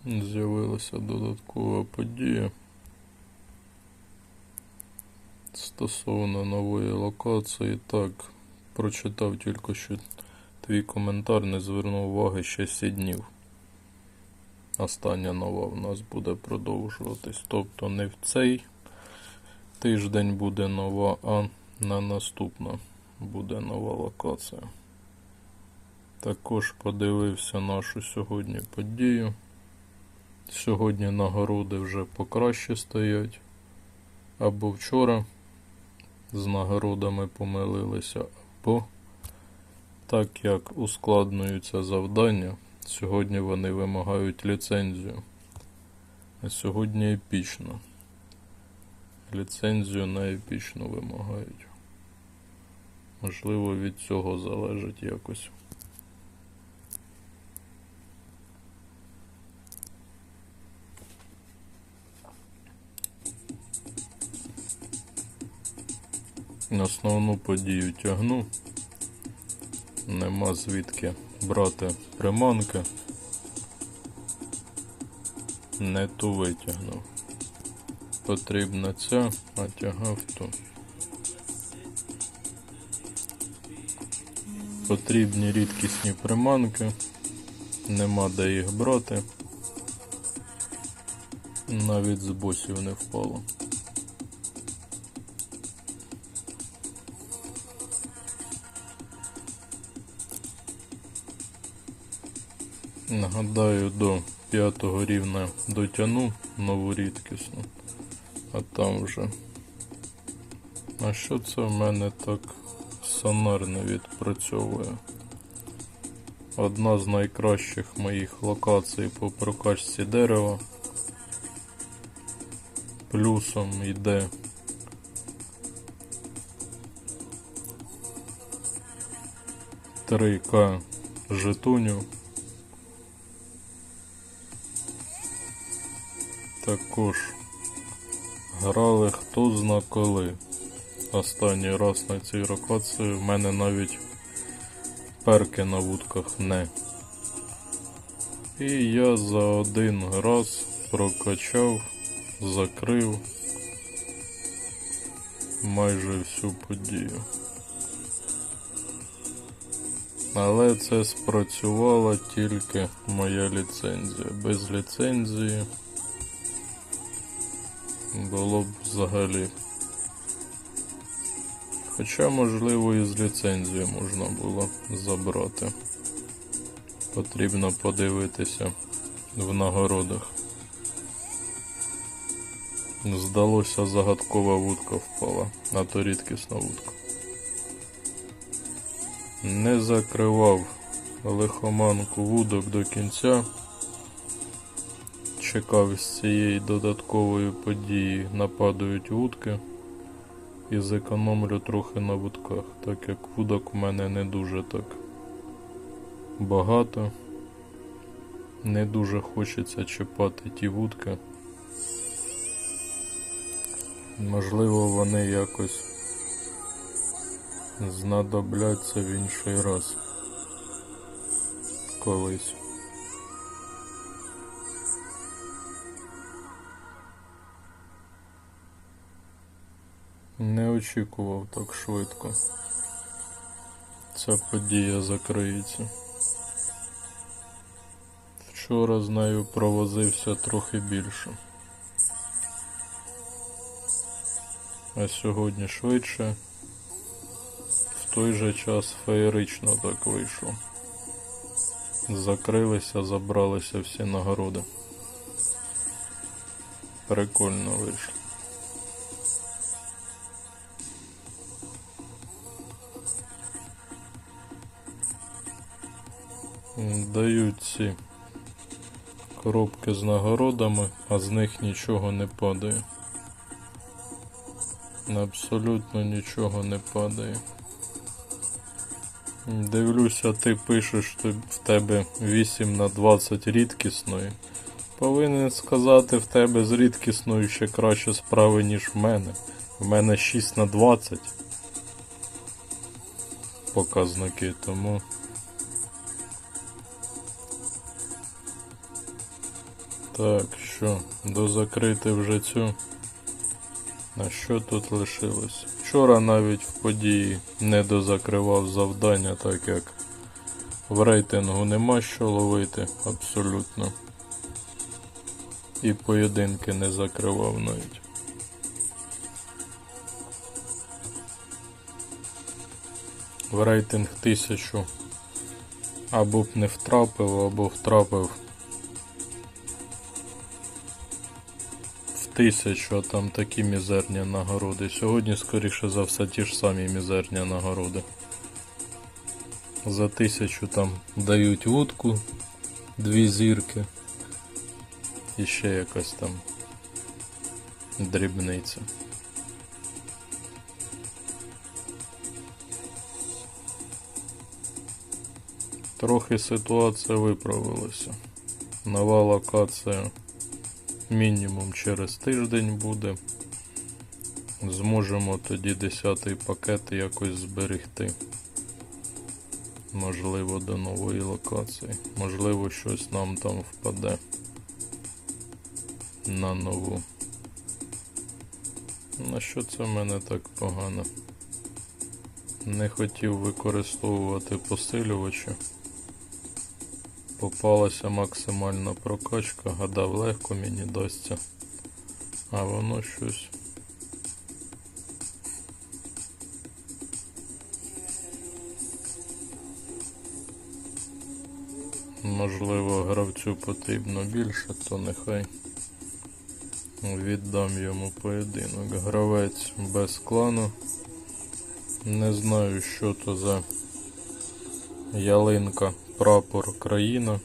З'явилася додаткова подія стосовно нової локації. Так, прочитав тільки що твій коментар, не звернув уваги ще 7 днів. Остання нова в нас буде продовжуватись. Тобто не в цей тиждень буде нова, а на наступна буде нова локація. Також подивився нашу сьогодні подію. Сьогодні нагороди вже покраще стоять. Або вчора з нагородами помилилися, або так як ускладнюються завдання, сьогодні вони вимагають ліцензію. А сьогодні епічно. Ліцензію на епічну вимагають. Можливо, від цього залежить якось. Основну подію тягну. Нема звідки брати приманки. Не ту витягнув. Потрібна ця, а тягав ту. Потрібні рідкісні приманки. Нема де їх брати. Навіть з босів не впало. Нагадаю, до 5-го рівня дотягну нову рідкісну, а там вже. А що це в мене так сонар не відпрацьовує? Одна з найкращих моїх локацій по прокачці дерева. Плюсом йде $3К жетонів. Також грали хто зна коли. Останній раз на цій локації в мене навіть перки на вудках не. І я за один раз прокачав, закрив майже всю подію. Але це спрацювала тільки моя ліцензія. Без ліцензії було б взагалі. Хоча, можливо, і з ліцензією можна було забрати. Потрібно подивитися в нагородах. Здалося, загадкова вудка впала, а то рідкісна вудка. Не закривав лихоманку вудок до кінця. Чекав з цієї додаткової події, нападають вудки. І зекономлю трохи на вудках, так як вудок у мене не дуже так багато. Не дуже хочеться чіпати ті вудки. Можливо, вони якось знадобляться в інший раз. Колись. Не очікував так швидко. Ця подія закриється. Вчора з нею провозився трохи більше. А сьогодні швидше. В той же час феєрично так вийшло. Закрилися, забралися всі нагороди. Прикольно вийшло. Дають ці коробки з нагородами, а з них нічого не падає. Абсолютно нічого не падає. Дивлюся, ти пишеш, що в тебе 8/20 рідкісної. Повинен сказати, в тебе з рідкісною ще краще справи, ніж в мене. В мене 6/20 показники, тому Так, що, дозакрити вже цю. А що тут лишилось? Вчора навіть в події не дозакривав завдання, так як в рейтингу нема що ловити абсолютно. І поєдинки не закривав навіть. В рейтинг 1000 або б не втрапив, або втрапив в 1000, а там такі мізерні нагороди. Сьогодні, скоріше за все, ті ж самі мізерні нагороди. За 1000 там дають вудку, 2 зірки і ще якась там дрібниця. Трохи ситуація виправилася. Нова локація мінімум через тиждень буде. Зможемо тоді 10-й пакет якось зберегти. Можливо, до нової локації. Можливо, щось нам там впаде на нову. На що це в мене так погано? Не хотів використовувати посилювачі. Попалася максимальна прокачка, гадав легко мені дасться, а воно щось. Можливо, гравцю потрібно більше, то нехай віддам йому поєдинок. Гравець без клану. Не знаю, що то за ялинка, прапор, країна.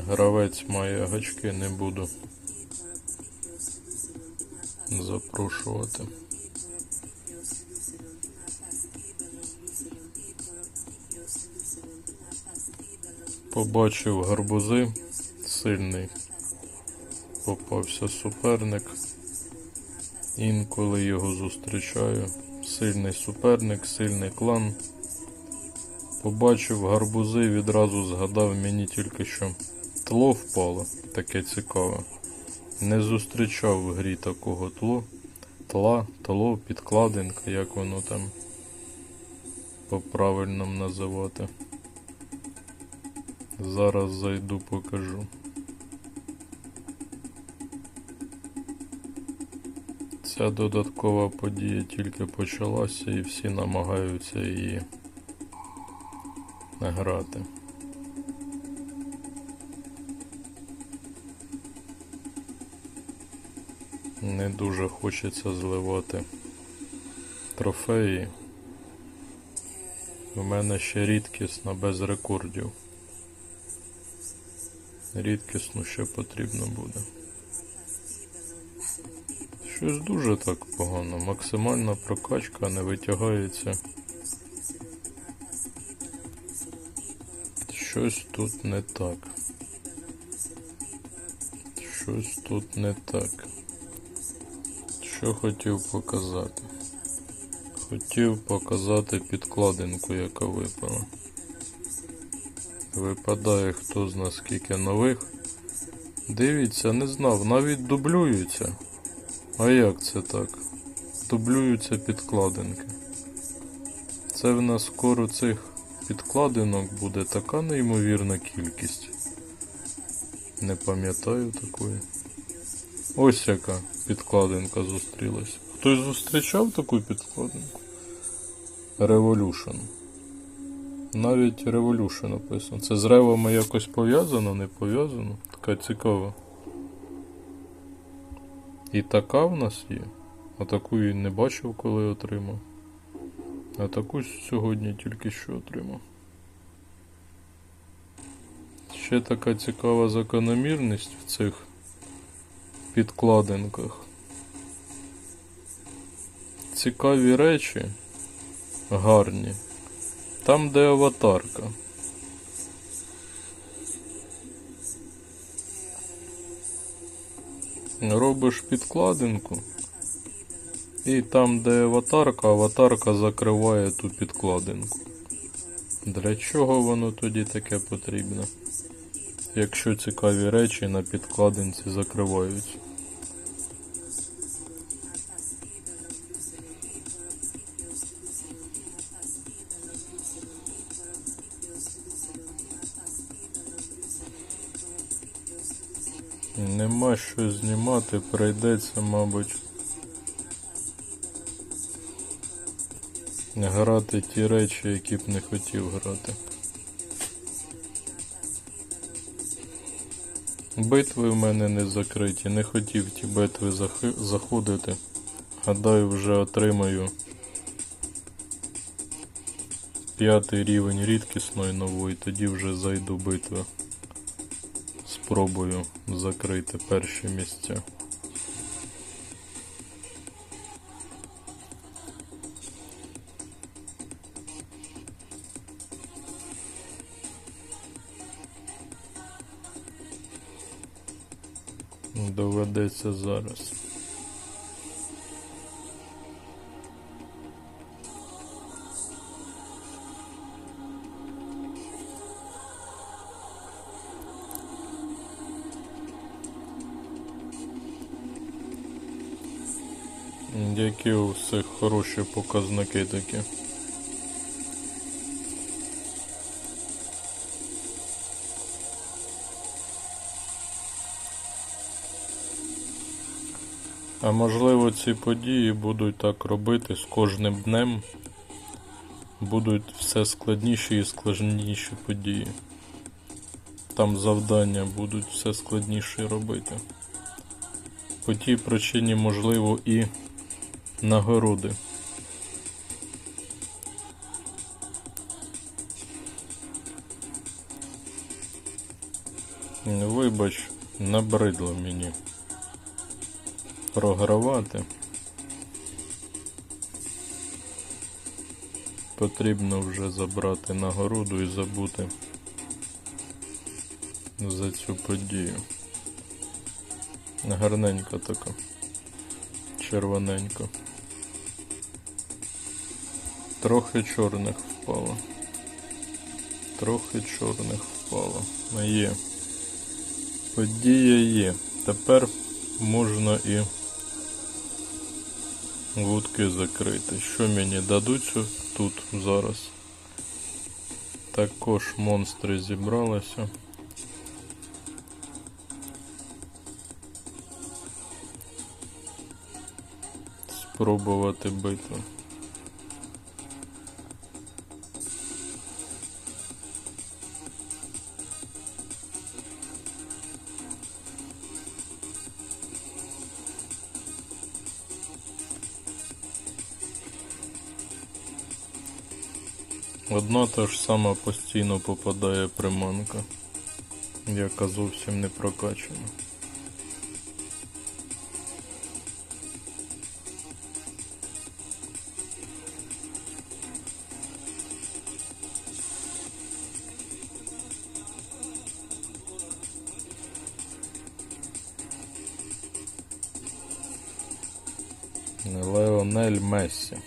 Гравець має гачки, не буду запрошувати. Побачив гарбузи, сильний попався суперник. Інколи його зустрічаю. Сильний суперник, сильний клан. Побачив гарбузи, відразу згадав, мені тільки що тло впало, таке цікаве. Не зустрічав в грі такого тло, підкладинка, як воно там по-правильному називати. Зараз зайду, покажу. Ця додаткова подія тільки почалася і всі намагаються її грати. Не дуже хочеться зливати трофеї. У мене ще рідкісна, без рекордів. Рідкісну ще потрібно буде. Щось дуже так погано. Максимальна прокачка не витягається. Щось тут не так. Щось тут не так. Що хотів показати? Хотів показати підкладинку, яка випала. Випадає, хто зна скільки нових. Дивіться, не знав, навіть дублюються. А як це так? Дублюються підкладинки. Це в нас скоро цих підкладинок буде така неймовірна кількість. Не пам'ятаю такої. Ось яка підкладинка зустрілась. Хтось зустрічав таку підкладинку? Revolution. Навіть Revolution написано. Це з ревами якось пов'язано, не пов'язано? Така цікава. І така в нас є. А таку і не бачив, коли отримав. А таку сьогодні тільки що отримав. Ще така цікава закономірність в цих підкладинках. Цікаві речі, гарні, там де аватарка. Робиш підкладинку, і там де аватарка закриває ту підкладинку. Для чого воно тоді таке потрібно? Якщо цікаві речі, на підкладинці закривають. Нема що знімати, прийдеться, мабуть, грати ті речі, які б не хотів грати. Битви в мене не закриті, не хотів ті битви заходити. Гадаю, вже отримаю 5-й рівень рідкісної нової, тоді вже зайду битви. Спробую закрити перші місця. Доведеться зараз. Які у всіх хороші показники такі. А можливо, ці події будуть так робити з кожним днем. Будуть все складніші і складніші події. Там завдання будуть все складніше робити. По тій причині, можливо, і нагороди. Вибач, набридло мені програвати. Потрібно вже забрати нагороду і забути за цю подію. Гарненька така, червоненька. Трохи чорних впало. Трохи чорних впало. Є. Подія є. Тепер можна і вудки закрити. Що мені дадуть тут зараз? Також монстри зібралися. Спробувати битву. Одна та ж сама постійно попадає приманка, яка зовсім не прокачана. Леонель Мессі.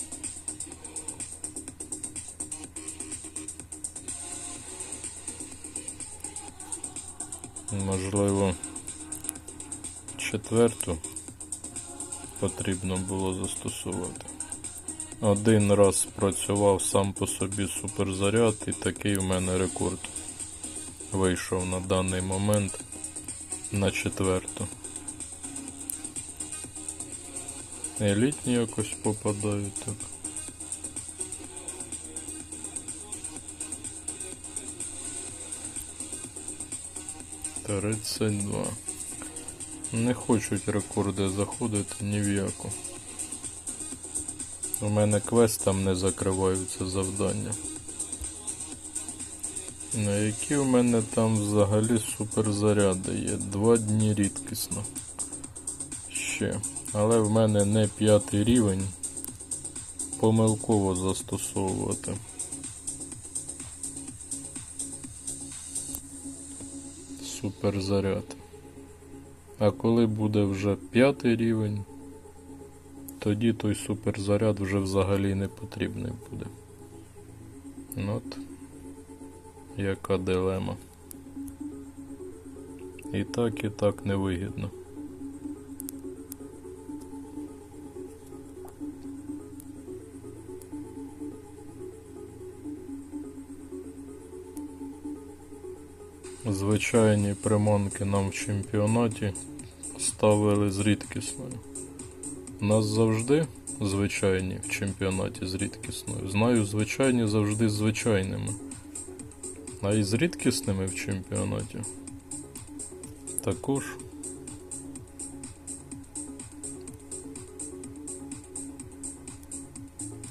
Можливо, 4-ту потрібно було застосувати. Один раз спрацював сам по собі суперзаряд, і такий в мене рекорд вийшов на даний момент на 4-ту. Елітні якось попадають так. «32». Не хочуть рекорди заходити ні в яку. У мене квестам не закриваються завдання. На які у мене там взагалі суперзаряди є. 2 дні рідкісно. Ще. Але в мене не 5-й рівень. Помилково застосовувати. Суперзаряд. А коли буде вже 5-й рівень, тоді той суперзаряд вже взагалі не потрібний буде. От яка дилема. І так невигідно. Звичайні приманки нам в чемпіонаті ставили з рідкісною. У нас завжди звичайні в чемпіонаті з рідкісною. Знаю, звичайні завжди з звичайними. А і з рідкісними в чемпіонаті також.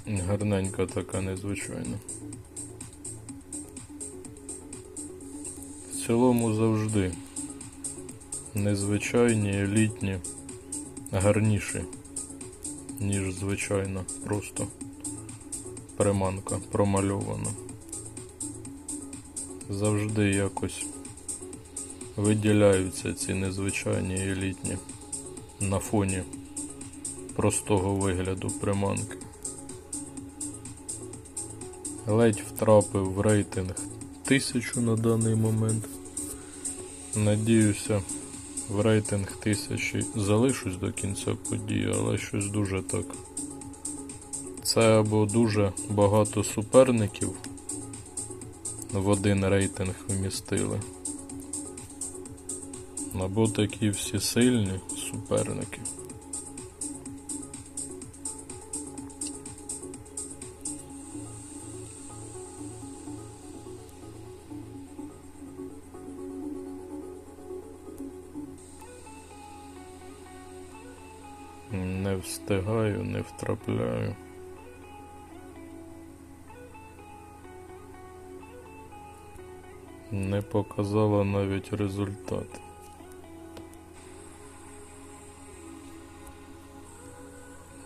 Гарненька така незвичайна. В цілому завжди незвичайні, елітні, гарніші, ніж звичайна, просто приманка промальована. Завжди якось виділяються ці незвичайні елітні на фоні простого вигляду приманки. Ледь втрапив в рейтинг 1000 на даний момент. Надіюся, в рейтинг 1000 залишусь до кінця події, але щось дуже так. Це або дуже багато суперників в один рейтинг вмістили, або такі всі сильні суперники. Не встигаю, не втрапляю. Не показала навіть результат.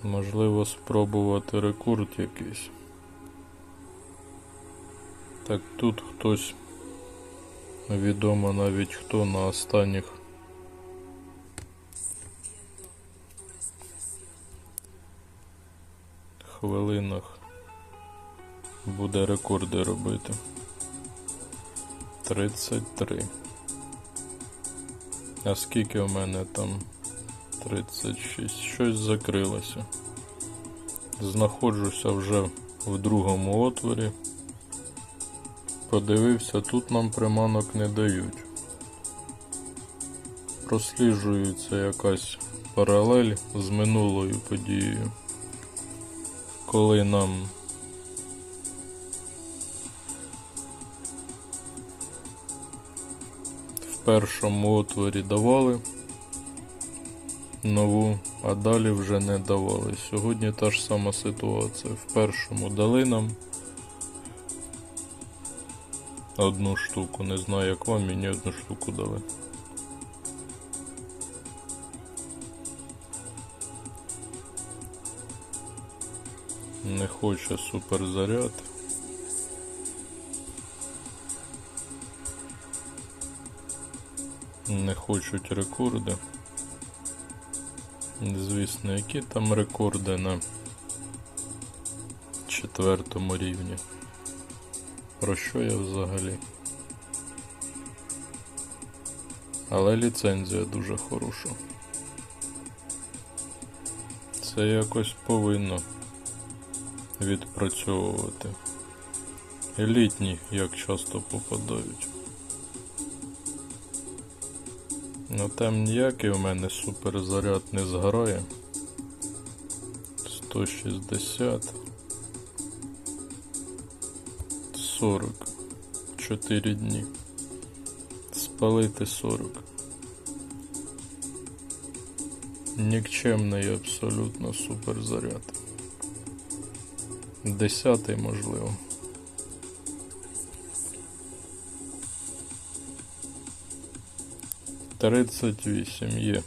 Можливо, спробувати рекорд якийсь. Так, тут хтось, відомо навіть хто, на останніх хвилинах буде рекорди робити. 33. А скільки в мене там? 36. Щось закрилося. Знаходжуся вже в другому отворі. Подивився, тут нам приманок не дають. Просліджується якась паралель з минулою подією, коли нам в першому отворі давали нову, а далі вже не давали. Сьогодні та ж сама ситуація. В першому дали нам одну штуку, не знаю як вам, мені одну штуку дали. Не хоче суперзаряд. Не хочуть рекорди. Звісно, які там рекорди на 4-му рівні. Про що я взагалі? Але ліцензія дуже хороша. Це якось повинно відпрацьовувати. Елітні як часто попадають. Ну там ніякий у мене суперзаряд не згорає. 160. 40. 4 дні. Спалити 40. Нікчемний абсолютно суперзаряд. 10-й можливо. «38» є.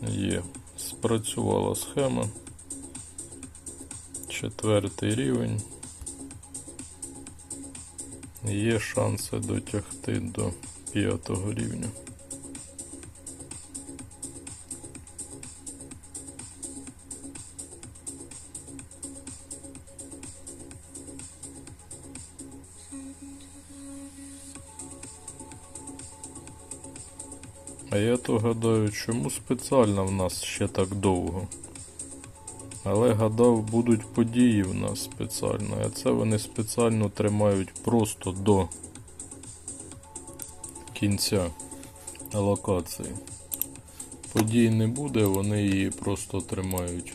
Є. Спрацювала схема. 4-й рівень. Є шанси дотягти до 5-го рівня. А я то гадаю, чому спеціально в нас ще так довго. Але гадав, будуть події в нас спеціально, а це вони спеціально тримають просто до кінця локації. Подій не буде, вони її просто тримають.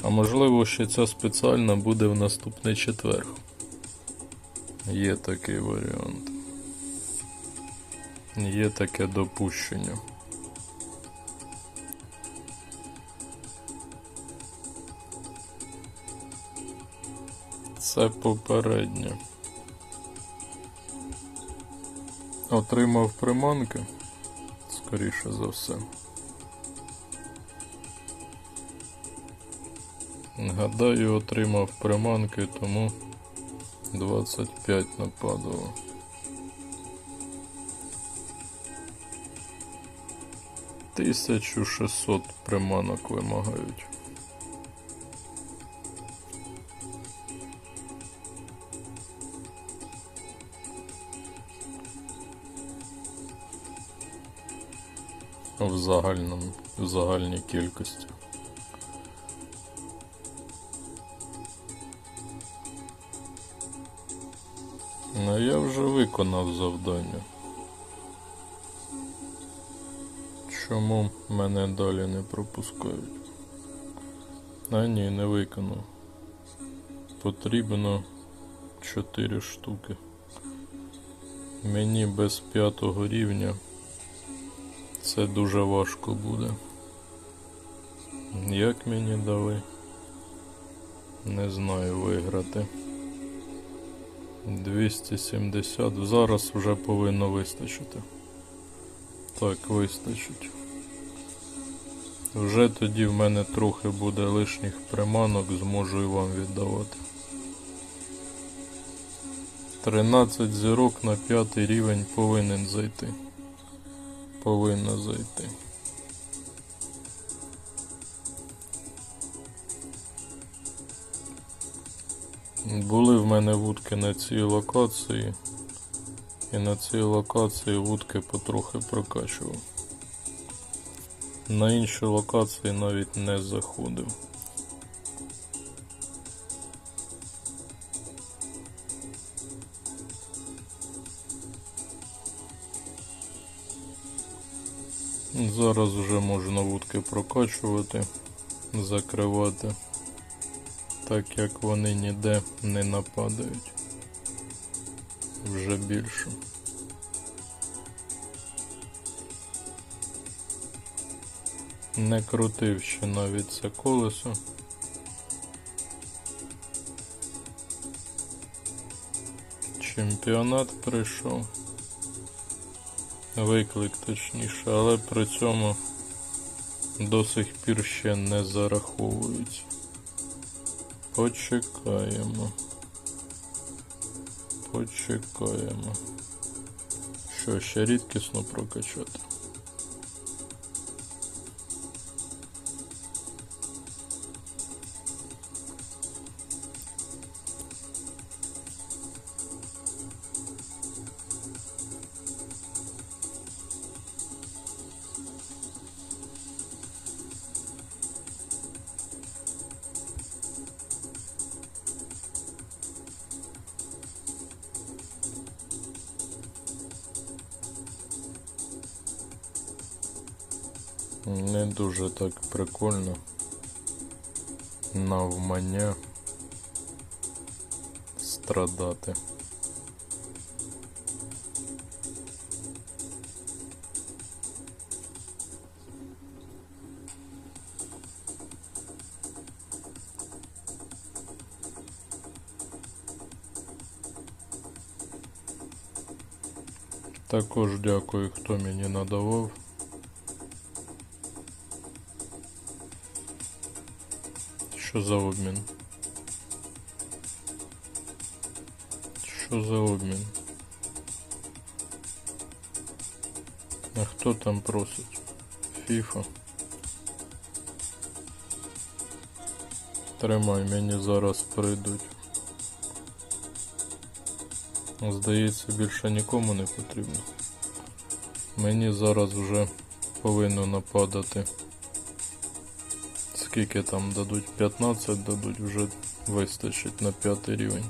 А можливо, ще ця спеціальна буде в наступний четвер. Є такий варіант. Є таке допущення. Це попереднє. Отримав приманки, скоріше за все. Гадаю, отримав приманки, тому 25 нападало. 1600 приманок вимагають. В загальній кількості. Ну, я вже виконав завдання. Чому мене далі не пропускають? А ні, не виконав. Потрібно 4 штуки. Мені без 5-го рівня це дуже важко буде. Як мені дали? Не знаю, виграти. 270. Зараз вже повинно вистачити. Так, вистачить. Вже тоді в мене трохи буде лишніх приманок, зможу і вам віддавати. 13 зірок на 5-й рівень повинен зайти. Повинна зайти. Були в мене вудки на цій локації. І на цій локації вудки потрохи прокачував. На інші локації навіть не заходив. Зараз вже можна вудки прокачувати, закривати, так як вони ніде не нападають. Вже більше. Не крутив ще навіть це колесо. Чемпіонат прийшов. Виклик точніше, але при цьому до сих пір ще не зараховують. Почекаємо. Почекаємо. Що, ще рідкісно прокачати? Не дуже так прикольно навмання страдати. Також дякую, хто мені надавав. Що за обмін? Що за обмін? А хто там просить? Фіфа. Тримай, мені зараз прийдуть. Здається, більше нікому не потрібно. Мені зараз вже повинно нападати. Скільки там дадуть? 15 дадуть, вже вистачить на 5 рівень.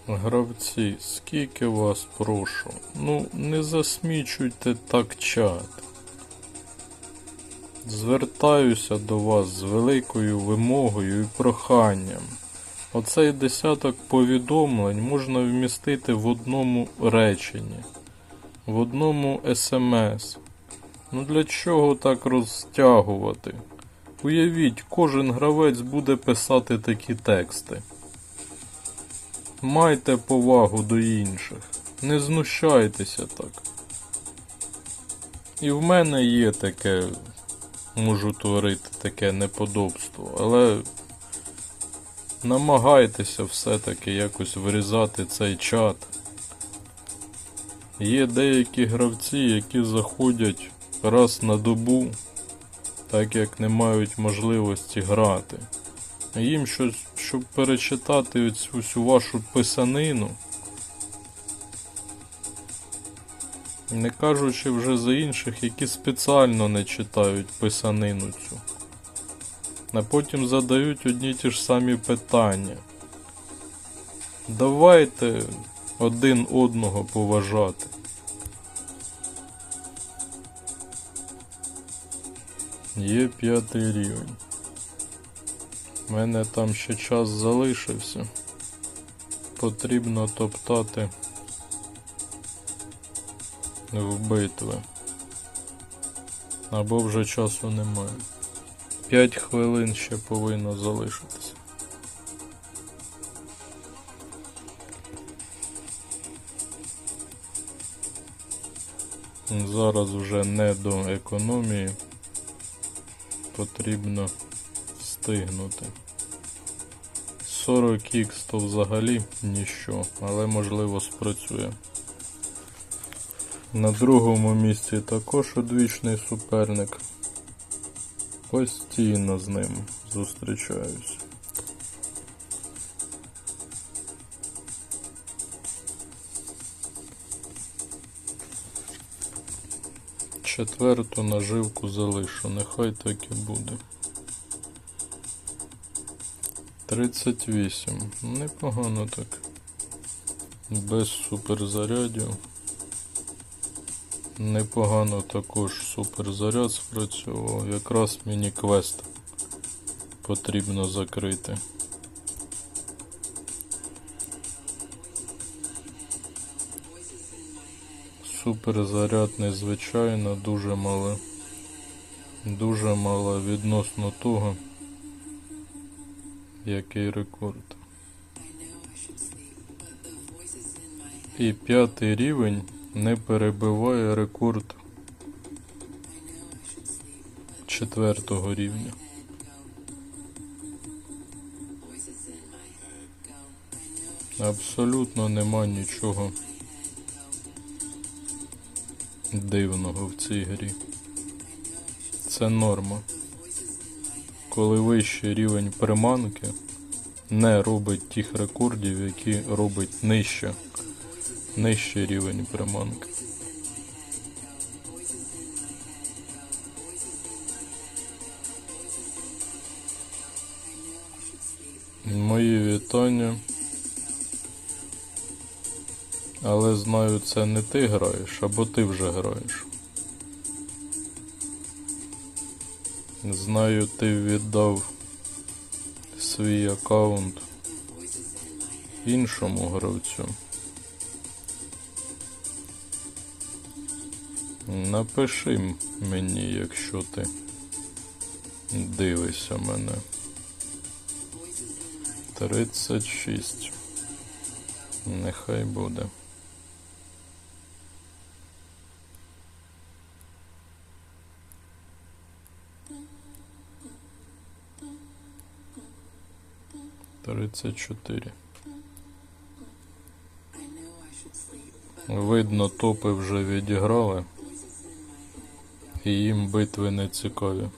Гравці, скільки вас прошу, ну не засмічуйте так чат. Звертаюся до вас з великою вимогою і проханням. Оцей десяток повідомлень можна вмістити в одному реченні, в одному смс. Ну для чого так розтягувати? Уявіть, кожен гравець буде писати такі тексти. Майте повагу до інших, не знущайтеся так. І в мене є таке, можу творити таке неподобство, але намагайтеся все-таки якось вирізати цей чат. Є деякі гравці, які заходять раз на добу, так як не мають можливості грати. Їм щось, щоб перечитати цю всю вашу писанину, не кажучи вже за інших, які спеціально не читають писанину цю, а потім задають одні ті ж самі питання. Давайте один одного поважати. Є 5 рівень. У мене там ще час залишився. Потрібно топтати в битви. Або вже часу немає. 5 хвилин ще повинно залишитися. Зараз вже не до економії. Потрібно встигнути. 40х то взагалі ніщо, але можливо спрацює. На другому місці також одвічний суперник. Постійно з ним зустрічаюсь. Четверту наживку залишу, нехай так і буде. 38. Непогано так. Без суперзарядів. Непогано також суперзаряд спрацьовував. Якраз міні-квест потрібно закрити. Суперзаряд незвичайно дуже мало відносно того, який рекорд. І 5 рівень не перебиває рекорд 4 рівня. Абсолютно нема нічого дивного в цій грі. Це норма. Коли вищий рівень приманки не робить тих рекордів, які робить нижчий рівень приманки. Мої вітання. Але знаю, це не ти граєш, або ти вже граєш. Знаю, ти віддав свій аккаунт іншому гравцю. Напиши мені, якщо ти дивишся мене. 36. Нехай буде. Тридцять 4. Видно, топи вже відіграли, і їм битви не цікаві.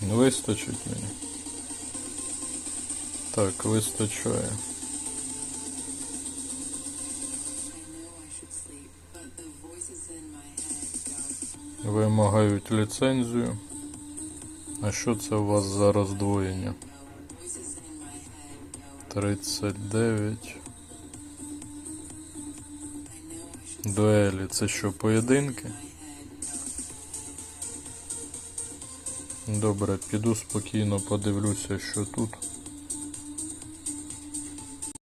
Вистачить мені? Так, вистачає. Вимагають ліцензію. А що це у вас за роздвоєння? 39. Дуелі. Це що, поєдинки? Добре, піду спокійно подивлюся, що тут.